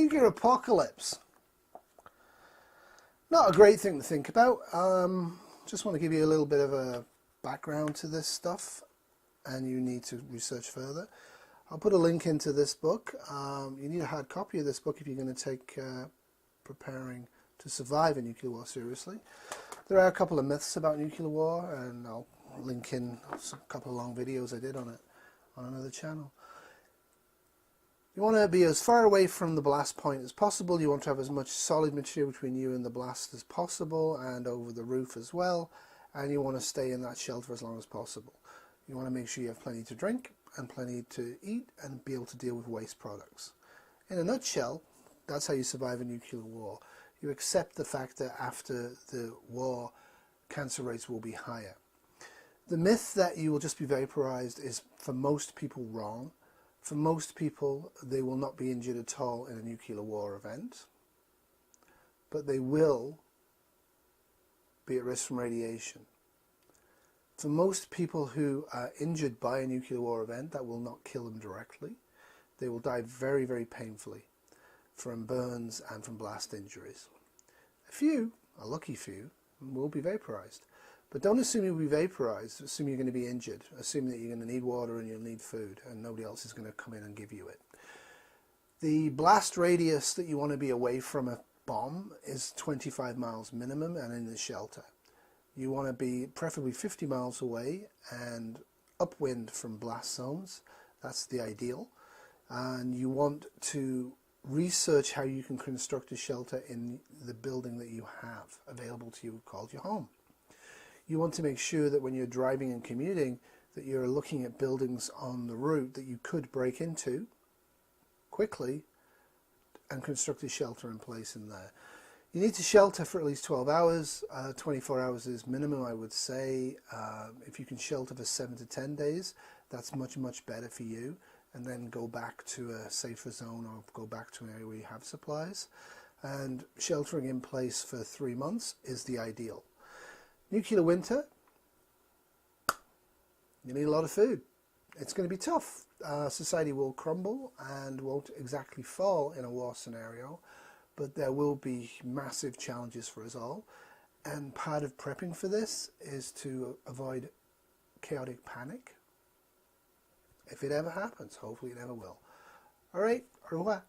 Nuclear apocalypse. Not a great thing to think about. Just want to give you a little bit of a background to this stuff, and you need to research further. I'll put a link into this book. You need a hard copy of this book if you're going to take preparing to survive a nuclear war seriously. There are a couple of myths about nuclear war, and I'll link in a couple of long videos I did on it on another channel. You want to be as far away from the blast point as possible. You want to have as much solid material between you and the blast as possible, and over the roof as well. And you want to stay in that shelter as long as possible. You want to make sure you have plenty to drink and plenty to eat and be able to deal with waste products. In a nutshell, that's how you survive a nuclear war. You accept the fact that after the war, cancer rates will be higher. The myth that you will just be vaporized is, for most people, wrong. For most people, they will not be injured at all in a nuclear war event, but they will be at risk from radiation. For most people who are injured by a nuclear war event, that will not kill them directly. They will die very, very painfully from burns and from blast injuries. A few, a lucky few, will be vaporized. But don't assume you'll be vaporized. Assume you're going to be injured. Assume that you're going to need water and you'll need food, and nobody else is going to come in and give you it. The blast radius that you want to be away from a bomb is 25 miles minimum and in the shelter. You want to be preferably 50 miles away and upwind from blast zones. That's the ideal. And you want to research how you can construct a shelter in the building that you have available to you called your home. You want to make sure that when you're driving and commuting that you're looking at buildings on the route that you could break into quickly and construct a shelter in place in there. You need to shelter for at least 12 hours. 24 hours is minimum, I would say. If you can shelter for 7 to 10 days, that's much, much better for you. And then go back to a safer zone or go back to an area where you have supplies. And sheltering in place for 3 months is the ideal. Nuclear winter, you need a lot of food. It's going to be tough. Society will crumble and won't exactly fall in a war scenario, but there will be massive challenges for us all. And part of prepping for this is to avoid chaotic panic. If it ever happens, hopefully it never will. All right, au revoir.